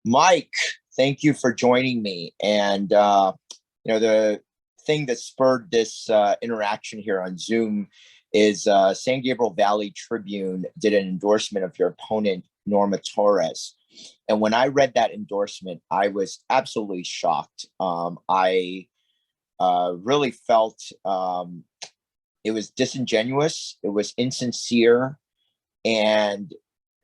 Mike, thank you for joining me. The thing that spurred this interaction here on Zoom is San Gabriel Valley Tribune did an endorsement of your opponent, Norma Torres. And when I read that endorsement, I was absolutely shocked. I really felt it was disingenuous, it was insincere, and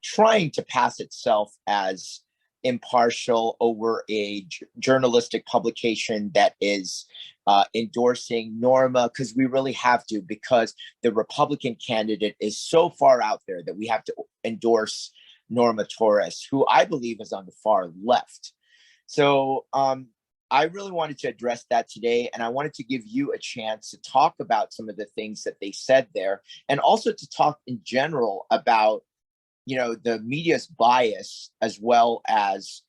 trying to pass itself as impartial over a journalistic publication that is endorsing Norma, because we really have to, because the Republican candidate is so far out there that we have to endorse Norma Torres, who I believe is on the far left. So I really wanted to address that today, and I wanted to give you a chance to talk about some of the things that they said there, and also to talk in general about the media's bias, as well as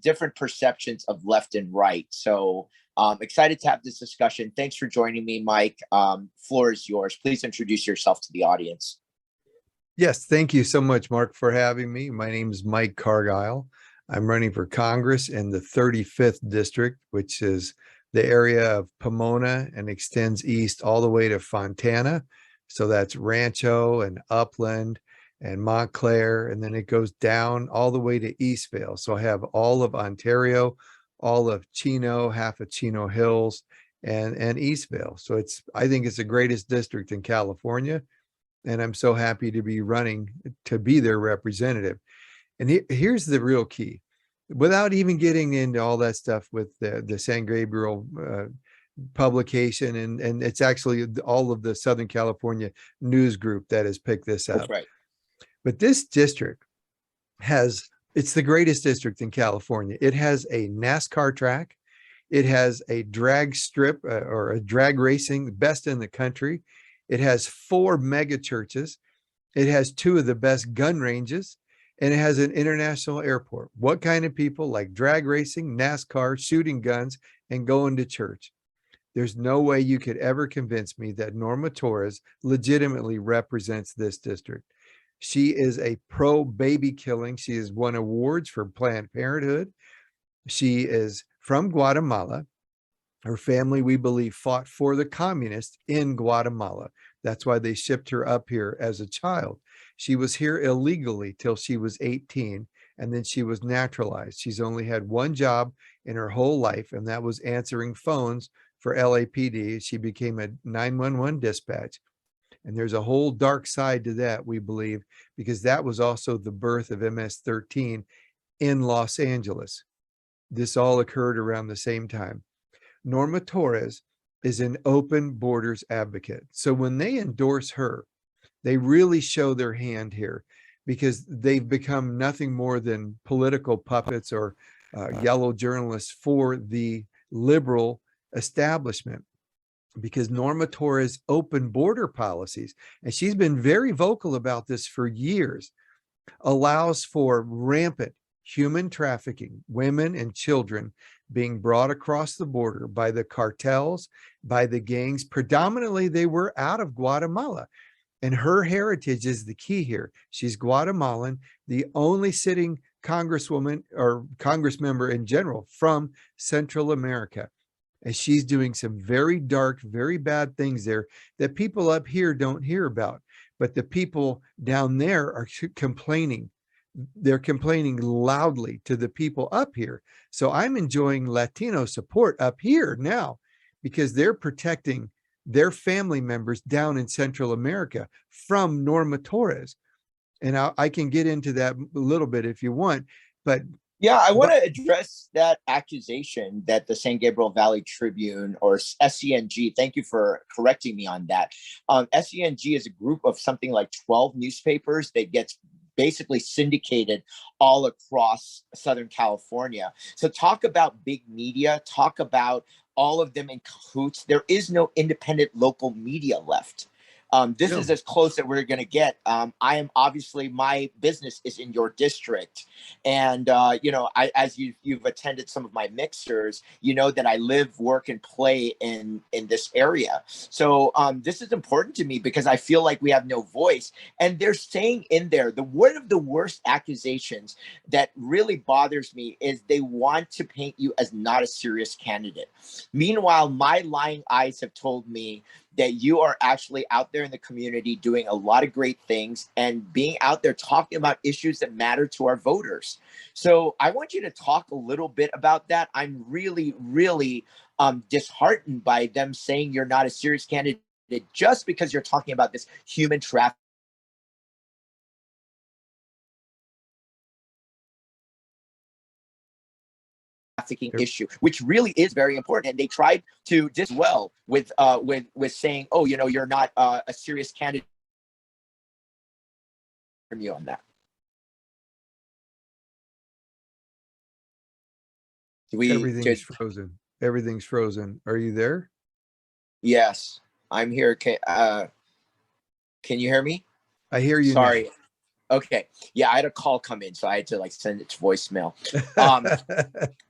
different perceptions of left and right. So excited to have this discussion. Thanks for joining me, Mike. Floor is yours. Please introduce yourself to the audience. Yes, thank you so much, Mark, for having me. My name is Mike Cargile. I'm running for Congress in the 35th district, which is the area of Pomona and extends east all the way to Fontana. So that's Rancho and Upland and Montclair, and then it goes down all the way to Eastvale. So I have all of Ontario, all of Chino, half of Chino Hills, and Eastvale. So I think it's the greatest district in California, and I'm so happy to be running to be their representative. And here's the real key, without even getting into all that stuff with the San Gabriel publication, and it's actually all of the Southern California news group that has picked this up. That's right. But this district it's the greatest district in California. It has a NASCAR track. It has a drag strip or a drag racing, best in the country. It has 4 mega churches. It has 2 of the best gun ranges, and it has an international airport. What kind of people like drag racing, NASCAR, shooting guns, and going to church? There's no way you could ever convince me that Norma Torres legitimately represents this district. She is a pro baby killing. She has won awards for Planned Parenthood. She is from Guatemala. Her family, we believe, fought for the communists in Guatemala. That's why they shipped her up here as a child. She was here illegally till she was 18, and then she was naturalized. She's only had one job in her whole life, and that was answering phones for LAPD. She became a 911 dispatch. And there's a whole dark side to that, we believe, because that was also the birth of MS-13 in Los Angeles. This all occurred around the same time. Norma Torres is an open borders advocate. So when they endorse her, they really show their hand here, because they've become nothing more than political puppets or yellow journalists for the liberal establishment. Because Norma Torres' open border policies, and she's been very vocal about this for years, allows for rampant human trafficking, women and children being brought across the border by the cartels, by the gangs. Predominantly, they were out of Guatemala. And her heritage is the key here. She's Guatemalan, the only sitting congresswoman or congress member in general from Central America. And she's doing some very dark, very bad things there that people up here don't hear about. But the people down there are complaining. They're complaining loudly to the people up here. So I'm enjoying Latino support up here now, because they're protecting their family members down in Central America from Norma Torres. And I can get into that a little bit if you want, but yeah, I want to address that accusation that the San Gabriel Valley Tribune, or SCNG, thank you for correcting me on that. SCNG is a group of something like 12 newspapers that gets basically syndicated all across Southern California. So talk about big media, talk about all of them in cahoots. There is no independent local media left. This No. is as close that we're going to get. I am obviously, my business is in your district, and as you've attended some of my mixers, you know that I live, work, and play in this area. So this is important to me because I feel like we have no voice, and they're saying in there, the one of the worst accusations that really bothers me is they want to paint you as not a serious candidate. Meanwhile, my lying eyes have told me that you are actually out there in the community doing a lot of great things and being out there talking about issues that matter to our voters. So I want you to talk a little bit about that. I'm really, really disheartened by them saying you're not a serious candidate just because you're talking about this human trafficking issue, which really is very important. And they tried to dis well with saying, oh, you're not a serious candidate from you on that. Everything's frozen. Everything's frozen. Are you there? Yes, I'm here. Can you hear me? I hear you Sorry. Okay. Yeah, I had a call come in, so I had to send it to voicemail. now.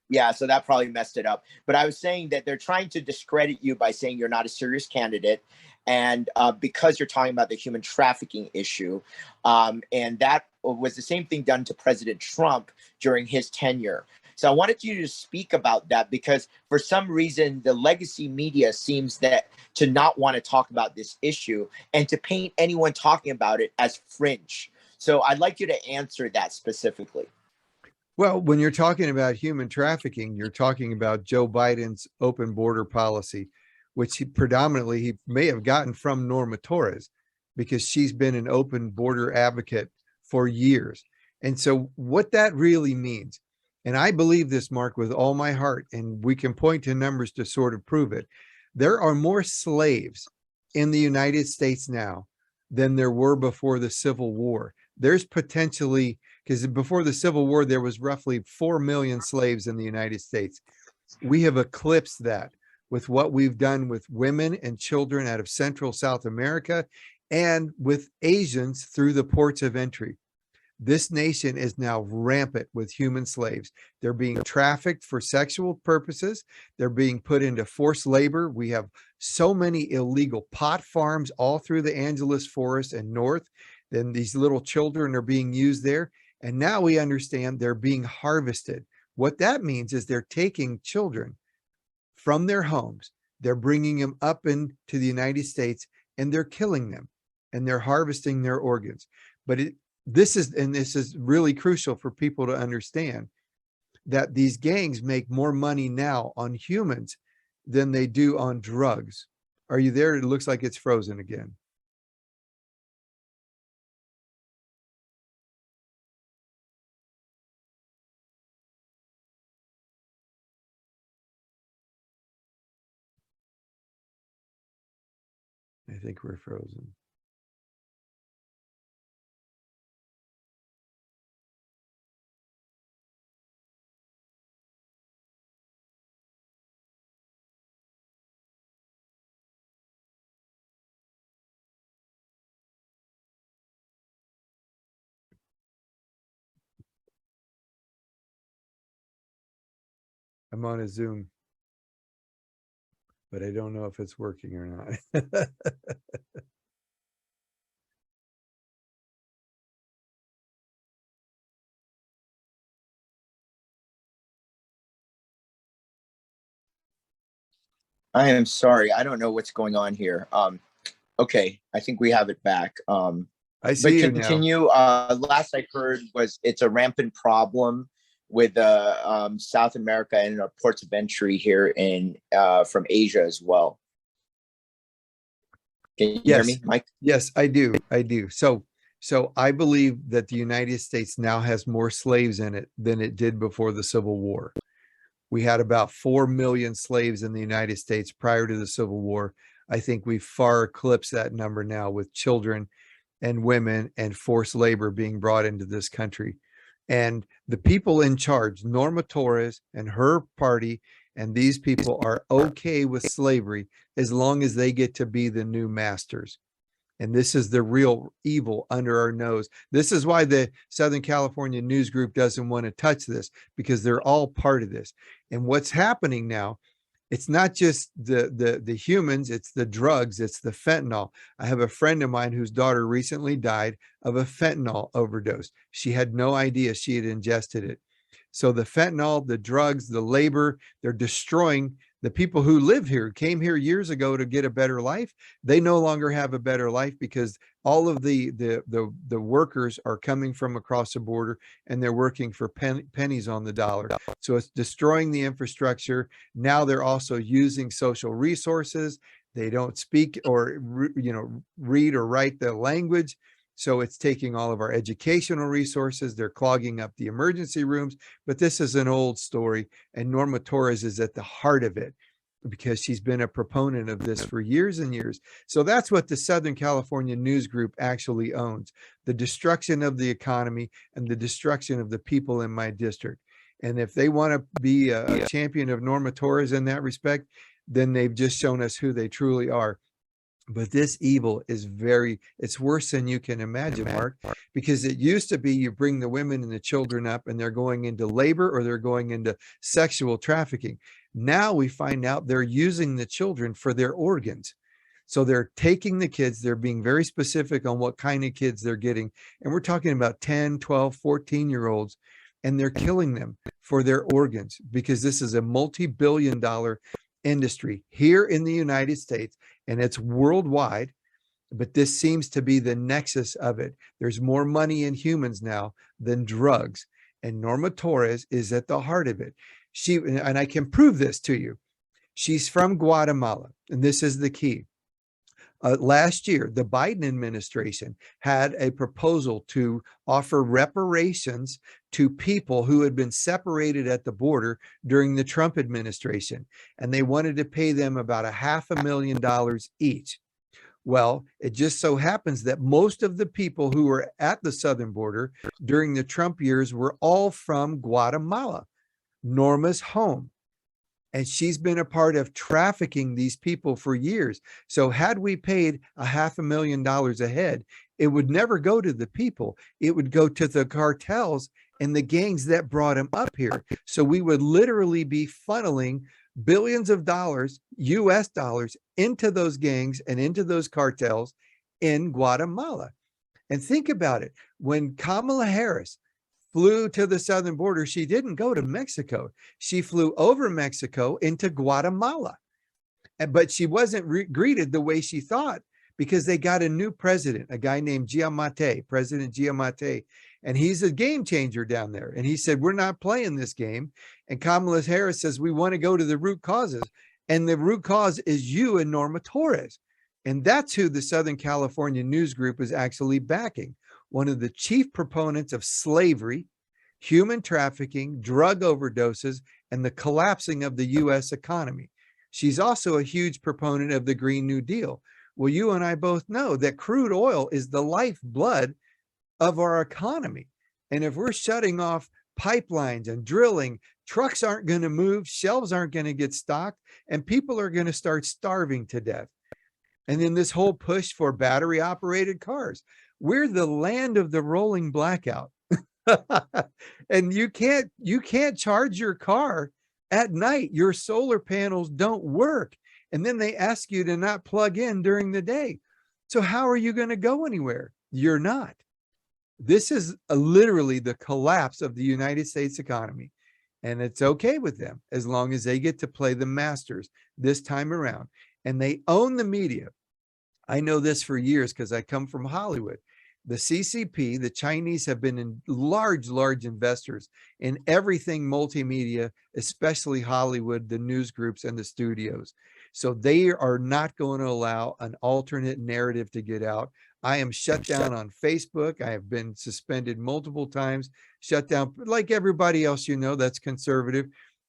Yeah, so that probably messed it up. But I was saying that they're trying to discredit you by saying you're not a serious candidate. And because you're talking about the human trafficking issue. And that was the same thing done to President Trump during his tenure. So I wanted you to speak about that because for some reason, the legacy media seems that to not want to talk about this issue and to paint anyone talking about it as fringe. So I'd like you to answer that specifically. Well, when you're talking about human trafficking, you're talking about Joe Biden's open border policy, which he may have gotten from Norma Torres because she's been an open border advocate for years. And so what that really means, and I believe this, Mark, with all my heart, and we can point to numbers to sort of prove it. There are more slaves in the United States now than there were before the Civil War. There's potentially, because before the Civil War, there was roughly 4 million slaves in the United States. We have eclipsed that with what we've done with women and children out of Central South America and with Asians through the ports of entry. This nation is now rampant with human slaves. They're being trafficked for sexual purposes. They're being put into forced labor. We have so many illegal pot farms all through the Angeles forest and north. Then these little children are being used there. And now we understand they're being harvested. What that means is they're taking children from their homes. They're bringing them up into the United States and they're killing them and they're harvesting their organs. But this is really crucial for people to understand that these gangs make more money now on humans than they do on drugs. Are you there? It looks like it's frozen again. I think we're frozen. I'm on a Zoom, but I don't know if it's working or not. I am sorry. I don't know what's going on here. Okay, I think we have it back. I But see you now. continue. Last I heard was it's a rampant problem with South America and our ports of entry here in from Asia as well. Can you hear Yes, me, Mike? yes, I do. I do. So I believe that the United States now has more slaves in it than it did before the Civil War. We had about 4 million slaves in the United States prior to the Civil War. I think we've far eclipsed that number now with children and women and forced labor being brought into this country. And the people in charge, Norma Torres and her party, and these people are okay with slavery as long as they get to be the new masters. And this is the real evil under our nose. This is why the Southern California News Group doesn't want to touch this, because they're all part of this. And what's happening now, it's not just the humans, it's the drugs, it's the fentanyl. I have a friend of mine whose daughter recently died of a fentanyl overdose. She had no idea she had ingested it. So the fentanyl, the drugs, the labor, they're destroying the people who live here, came here years ago to get a better life. They no longer have a better life because all of the workers are coming from across the border and they're working for pennies on the dollar. So it's destroying the infrastructure. Now they're also using social resources. They don't speak or read or write the language. So it's taking all of our educational resources. They're clogging up the emergency rooms. But this is an old story, and Norma Torres is at the heart of it because she's been a proponent of this for years and years. So that's what the Southern California News Group actually owns: the destruction of the economy and the destruction of the people in my district. And if they want to be a champion of Norma Torres in that respect, then they've just shown us who they truly are. But this evil is it's worse than you can imagine, Mark, because it used to be you bring the women and the children up and they're going into labor or they're going into sexual trafficking. Now we find out they're using the children for their organs. So they're taking the kids, they're being very specific on what kind of kids they're getting. And we're talking about 10, 12, 14-year-olds, and they're killing them for their organs because this is a multi-billion-dollar industry here in the United States, and it's worldwide, but this seems to be the nexus of it. There's more money in humans now than drugs, and Norma Torres is at the heart of it. And I can prove this to you. She's from Guatemala, and this is the key. Last year, the Biden administration had a proposal to offer reparations to people who had been separated at the border during the Trump administration, and they wanted to pay them about $500,000 each. Well, it just so happens that most of the people who were at the southern border during the Trump years were all from Guatemala, Norma's home. And she's been a part of trafficking these people for years. So had we paid $500,000 a head, it would never go to the people. It would go to the cartels and the gangs that brought them up here. So we would literally be funneling billions of dollars, US dollars, into those gangs and into those cartels in Guatemala. And think about it. When Kamala Harris flew to the southern border, she didn't go to Mexico. She flew over Mexico into Guatemala. But she wasn't greeted the way she thought because they got a new president, a guy named President Giammattei, and he's a game changer down there. And he said, we're not playing this game. And Kamala Harris says, we want to go to the root causes. And the root cause is you and Norma Torres. And that's who the Southern California News Group is actually backing. One of the chief proponents of slavery, human trafficking, drug overdoses, and the collapsing of the US economy. She's also a huge proponent of the Green New Deal. Well, you and I both know that crude oil is the lifeblood of our economy. And if we're shutting off pipelines and drilling, trucks aren't going to move, shelves aren't going to get stocked, and people are going to start starving to death. And then this whole push for battery operated cars. We're the land of the rolling blackout. And you can't charge your car at night. Your solar panels don't work. And then they ask you to not plug in during the day. So how are you going to go anywhere? You're not. This is literally the collapse of the United States economy. And it's okay with them as long as they get to play the masters this time around. And they own the media. I know this for years because I come from Hollywood. The CCP, the Chinese, have been in large investors in everything multimedia, especially Hollywood, the news groups and the studios. So they are not going to allow an alternate narrative to get out. I am shut down on Facebook. I have been suspended multiple times, shut down like everybody else, that's conservative,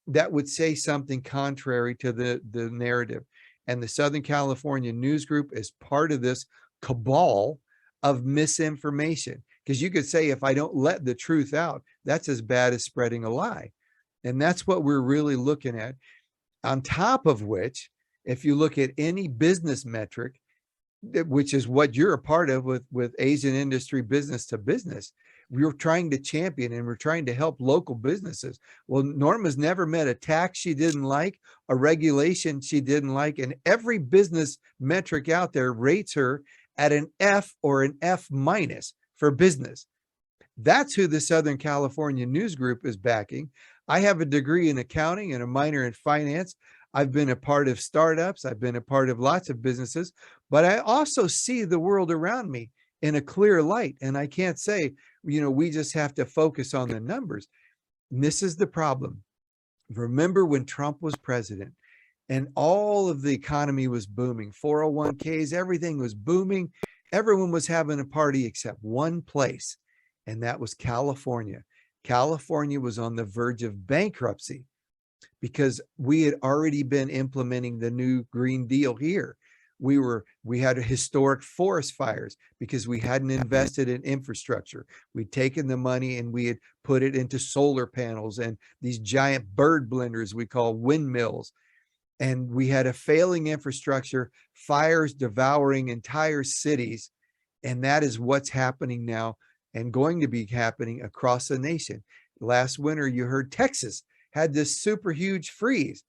that would say something contrary to the narrative. And the Southern California News Group is part of this cabal of misinformation. Because you could say, if I don't let the truth out, that's as bad as spreading a lie. And that's what we're really looking at. On top of which, if you look at any business metric, which is what you're a part of with Asian industry business to business. We're trying to champion and we're trying to help local businesses. Well, Norma's never met a tax she didn't like, a regulation she didn't like, and every business metric out there rates her at an F or an F minus for business. That's who the Southern California News Group is backing. I have a degree in accounting and a minor in finance. I've been a part of startups. I've been a part of lots of businesses, but I also see the world around me in a clear light. And I can't say, we just have to focus on the numbers. And this is the problem. Remember when Trump was president and all of the economy was booming, 401ks, everything was booming. Everyone was having a party except one place, and that was California. California was on the verge of bankruptcy because we had already been implementing the new Green Deal here. We had historic forest fires because we hadn't invested in infrastructure. We'd taken the money and we had put it into solar panels and these giant bird blenders we call windmills. And we had a failing infrastructure, fires devouring entire cities. And that is what's happening now and going to be happening across the nation. Last winter, you heard Texas had this super huge freeze.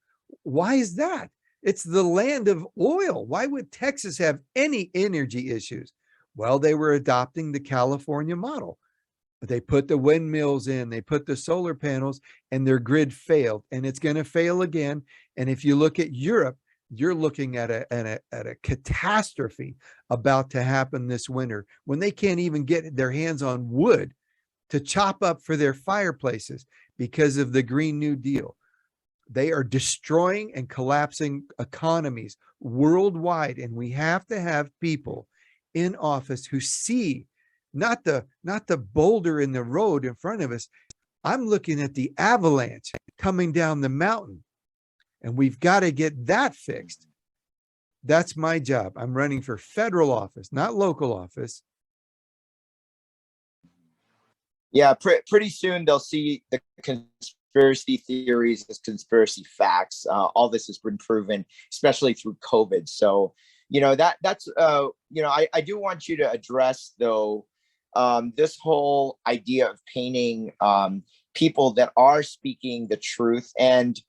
Why is that? It's the land of oil. Why would Texas have any energy issues? Well, they were adopting the California model. They put the windmills in, they put the solar panels, and their grid failed, and it's going to fail again. And if you look at Europe, you're looking at a catastrophe about to happen this winter when they can't even get their hands on wood to chop up for their fireplaces because of the Green New Deal. They are destroying and collapsing economies worldwide, and we have to have people in office who see not the boulder in the road in front of us. I'm looking at the avalanche coming down the mountain, and we've got to get that fixed. That's my job. I'm running for federal office, not local office. Yeah, pretty soon they'll see the conspiracy theories as conspiracy facts. All this has been proven, especially through COVID. So, that's I do want you to address though this whole idea of painting people that are speaking the truth and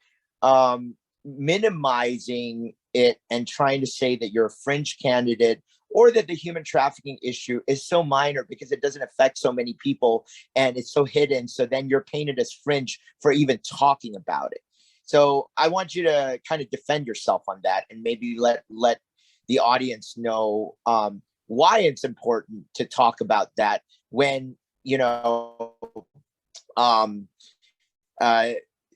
minimizing it and trying to say that you're a fringe candidate or that the human trafficking issue is so minor because it doesn't affect so many people and it's so hidden. So then you're painted as fringe for even talking about it. So I want you to kind of defend yourself on that and maybe let the audience know why it's important to talk about that when,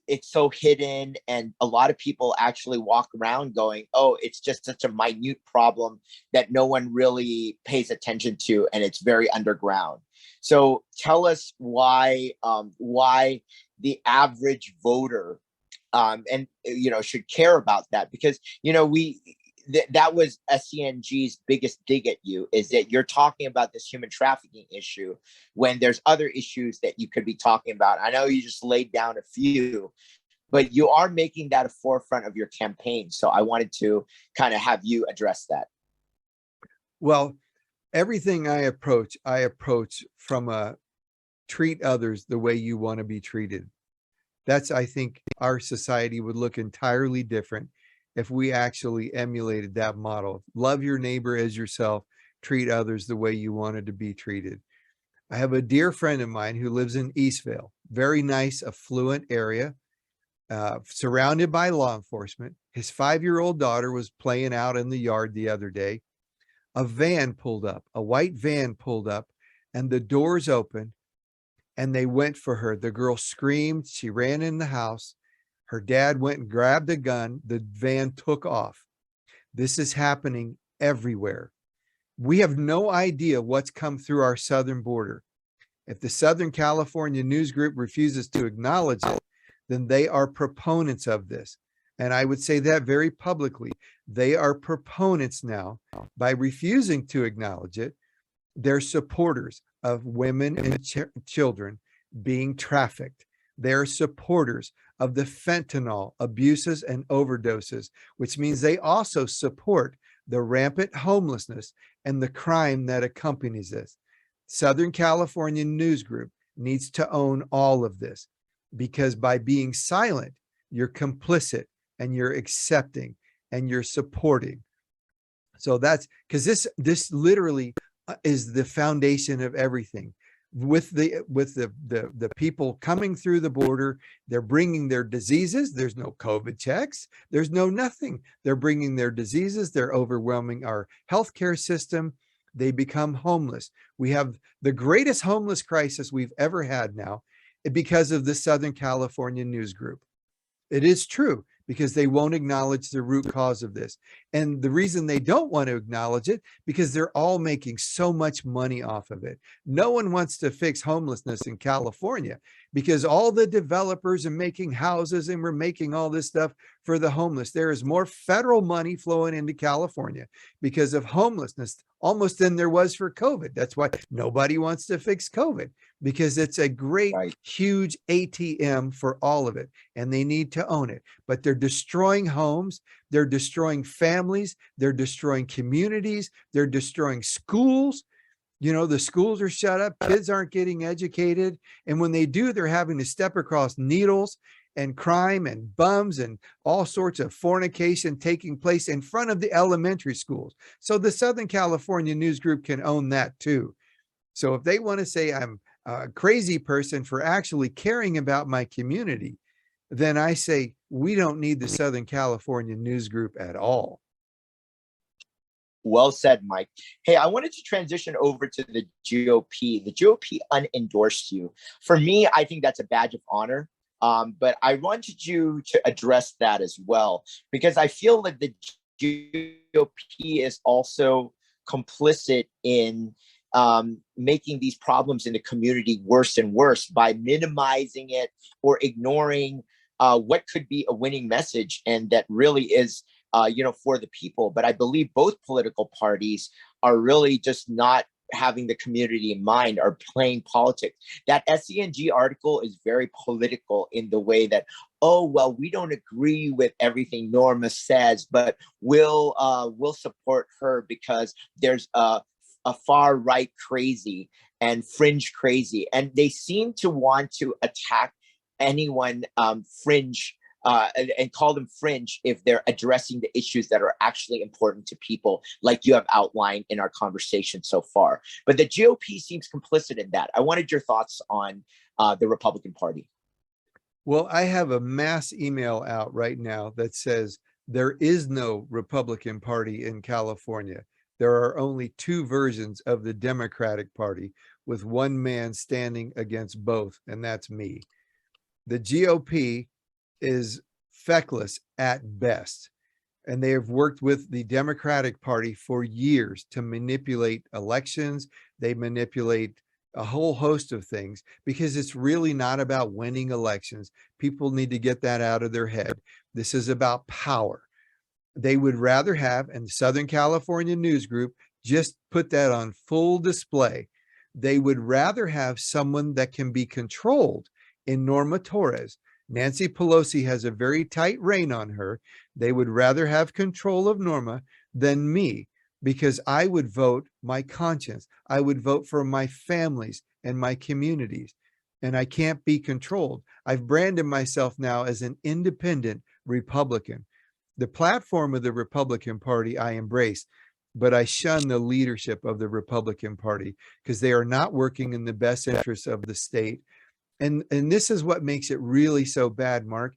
it's so hidden and a lot of people actually walk around going, oh, it's just such a minute problem that no one really pays attention to and it's very underground. So tell us why the average voter should care about that, because that was SCNG's biggest dig at you, is that you're talking about this human trafficking issue when there's other issues that you could be talking about. I know you just laid down a few, but you are making that a forefront of your campaign. So I wanted to kind of have you address that. Well, everything I approach from a treat others the way you want to be treated. I think our society would look entirely different if we actually emulated that model. Love your neighbor as yourself, treat others the way you wanted to be treated. I have a dear friend of mine who lives in Eastvale, very nice, affluent area, surrounded by law enforcement. His 5-year-old daughter was playing out in the yard the other day. A van pulled up, a white van pulled up, and the doors opened, and they went for her. The girl screamed. She ran in the house. Her dad went and grabbed a gun. The van took off. This is happening everywhere. We have no idea what's come through our southern border. If the Southern California News Group refuses to acknowledge it, then they are proponents of this. And I would say that very publicly. They are proponents now. By refusing to acknowledge it, they're supporters of women and children being trafficked. They're supporters of the fentanyl abuses and overdoses, which means they also support the rampant homelessness and the crime that accompanies this. Southern California News Group needs to own all of this, because by being silent, you're complicit and you're accepting and you're supporting. So that's because this literally is the foundation of everything. With the people coming through the border, they're bringing their diseases. There's no COVID checks. There's no nothing. They're bringing their diseases. They're overwhelming our healthcare system. They become homeless. We have the greatest homeless crisis we've ever had now because of the Southern California News Group. It is true, because they won't acknowledge the root cause of this. And the reason they don't want to acknowledge it, because they're all making so much money off of it. No one wants to fix homelessness in California, because all the developers are making houses and we're making all this stuff for the homeless. There is more federal money flowing into California because of homelessness almost than there was for COVID. That's why nobody wants to fix COVID, because it's a great, huge ATM for all of it, and they need to own it. But they're destroying homes, they're destroying families, they're destroying communities, they're destroying schools. You know, the schools are shut up, kids aren't getting educated, and when they do, they're having to step across needles and crime and bums and all sorts of fornication taking place in front of the elementary schools. So the Southern California News Group can own that too. So if they want to say I'm a crazy person for actually caring about my community, then I say we don't need the Southern California News Group at all. Well said, Mike. Hey, I wanted to transition over to the GOP. The GOP unendorsed you. For me, I think that's a badge of honor. But I wanted you to address that as well, because I feel that the GOP is also complicit in making these problems in the community worse and worse by minimizing it or ignoring what could be a winning message, and that really is for the people. But I believe both political parties are really just not having the community in mind, are playing politics. That SENG article is very political in the way that, oh, well, we don't agree with everything Norma says, but we'll support her because there's a far right crazy and fringe crazy. And they seem to want to attack anyone fringe and call them fringe if they're addressing the issues that are actually important to people, like you have outlined in our conversation so far. But the GOP seems complicit in that. I wanted your thoughts on the Republican Party. Well, I have a mass email out right now that says there is no Republican Party in California. There are only two versions of the Democratic Party, with one man standing against both, and that's me. The GOP is feckless at best, and they have worked with the Democratic Party for years to manipulate elections. They manipulate a whole host of things, because it's really not about winning elections. People need to get that out of their head. This is about power. They would rather have, and the Southern California News Group just put that on full display, they would rather have someone that can be controlled in Norma Torres. Nancy Pelosi has a very tight rein on her. They would rather have control of Norma than me, because I would vote my conscience. I would vote for my families and my communities, and I can't be controlled. I've branded myself now as an independent Republican. The platform of the Republican Party I embrace, but I shun the leadership of the Republican Party, because they are not working in the best interests of the state. And this is what makes it really so bad, Mark.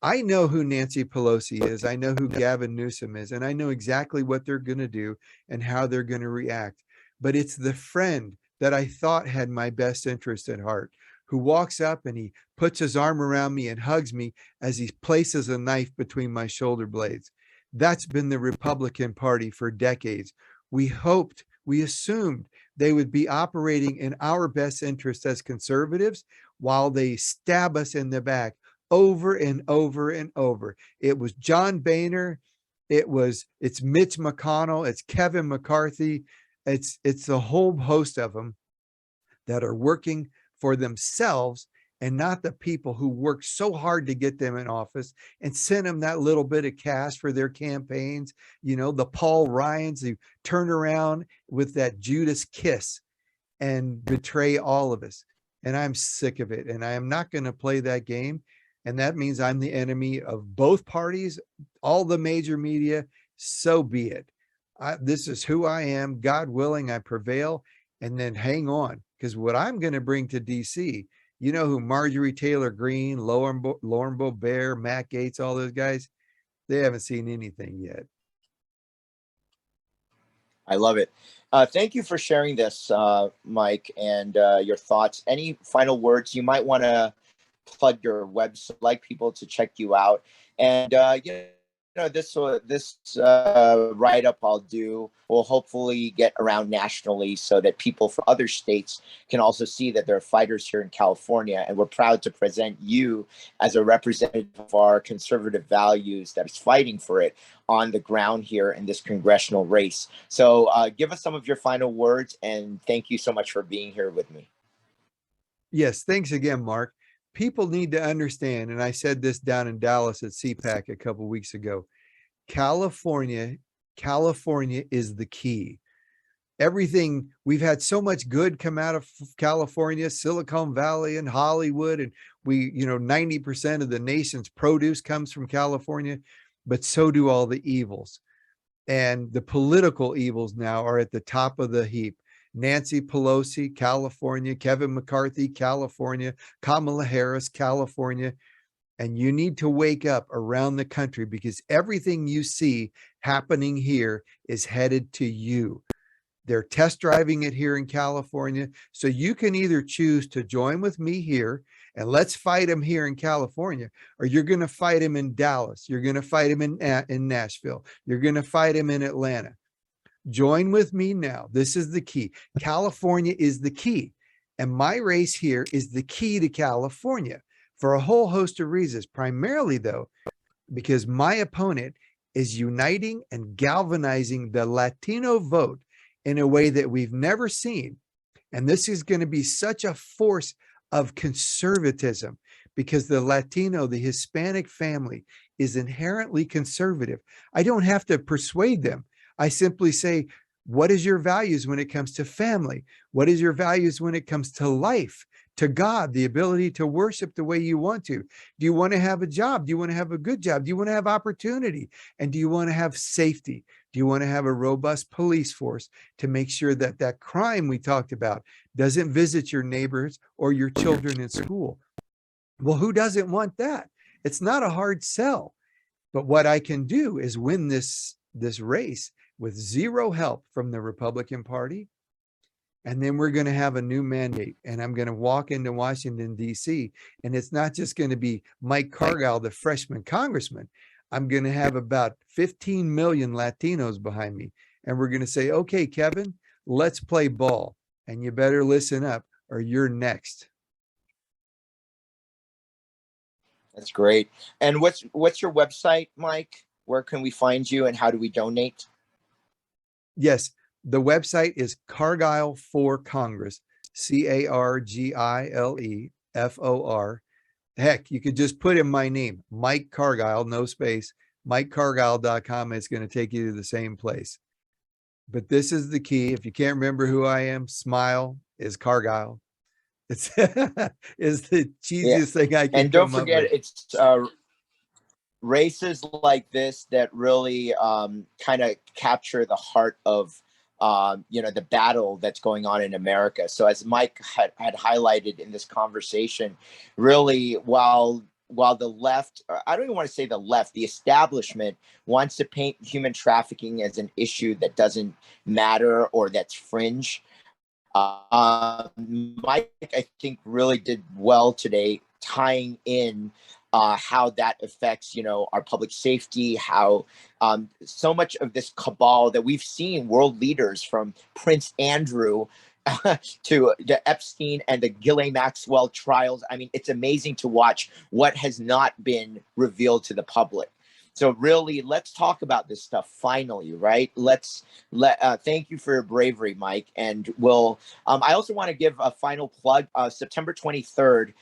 I know who Nancy Pelosi is. I know who Gavin Newsom is, and I know exactly what they're going to do and how they're going to react. But it's the friend that I thought had my best interest at heart, who walks up and he puts his arm around me and hugs me as he places a knife between my shoulder blades. That's been the Republican Party for decades. We hoped, we assumed they would be operating in our best interest as conservatives, while they stab us in the back over and over and over. It was John Boehner, it's Mitch McConnell, it's Kevin McCarthy, it's the whole host of them that are working for themselves and not the people who worked so hard to get them in office and sent them that little bit of cash for their campaigns. You know, the Paul Ryans who turn around with that Judas kiss and betray all of us. And I'm sick of it. And I am not going to play that game. And that means I'm the enemy of both parties, all the major media. So be it. This is who I am. God willing, I prevail. And then hang on, because what I'm going to bring to DC, you know who Marjorie Taylor Greene, Lauren Boebert, Matt Gaetz, all those guys, they haven't seen anything yet. I love it. Thank you for sharing this, Mike, and your thoughts. Any final words? You might want to plug your website, like people to check you out. And this write up I'll do will hopefully get around nationally, so that people from other states can also see that there are fighters here in California, and we're proud to present you as a representative of our conservative values that is fighting for it on the ground here in this congressional race. So give us some of your final words, and thank you so much for being here with me. Yes, thanks again, Mark. People need to understand, and I said this down in Dallas at CPAC a couple of weeks ago, California is the key. Everything, we've had so much good come out of California, Silicon Valley and Hollywood, and 90% of the nation's produce comes from California, but so do all the evils. And the political evils now are at the top of the heap. Nancy Pelosi, California, Kevin McCarthy, California, Kamala Harris, California. And you need to wake up around the country, because everything you see happening here is headed to you. They're test driving it here in California. So you can either choose to join with me here and let's fight them here in California, or you're going to fight them in Dallas. You're going to fight them in Nashville. You're going to fight them in Atlanta. Join with me now. This is the key. California is the key. And my race here is the key to California for a whole host of reasons. Primarily, though, because my opponent is uniting and galvanizing the Latino vote in a way that we've never seen. And this is going to be such a force of conservatism, because the Latino, the Hispanic family is inherently conservative. I don't have to persuade them. I simply say, what is your values when it comes to family? What is your values when it comes to life, to God, the ability to worship the way you want to? Do you want to have a job? Do you want to have a good job? Do you want to have opportunity? And do you want to have safety? Do you want to have a robust police force to make sure that that crime we talked about doesn't visit your neighbors or your children in school? Well, who doesn't want that? It's not a hard sell. But what I can do is win this race with zero help from the Republican Party. And then we're going to have a new mandate. And I'm going to walk into Washington, D.C. And it's not just going to be Mike Cargile, the freshman congressman. I'm going to have about 15 million Latinos behind me. And we're going to say, okay, Kevin, let's play ball. And you better listen up, or you're next. That's great. And what's your website, Mike? Where can we find you, and how do we donate? Yes, the website is Cargile for Congress, CARGILEFOR. Heck, you could just put in my name, Mike Cargile, no space, MikeCargile.com. It's going to take you to the same place. But this is the key. If you can't remember who I am, smile is Cargile. It's is the cheesiest thing I can. And don't forget, it's races like this that really kind of capture the heart of the battle that's going on in America. So as Mike had highlighted in this conversation, really, while the left, I don't even want to say the left, the establishment wants to paint human trafficking as an issue that doesn't matter or that's fringe, Mike, I think, really did well today, tying in how that affects, our public safety, how so much of this cabal that we've seen world leaders from Prince Andrew to the Epstein and the Ghislaine Maxwell trials. I mean, it's amazing to watch what has not been revealed to the public. So really, let's talk about this stuff finally, right? Thank you for your bravery, Mike. And I also want to give a final plug. September 23rd,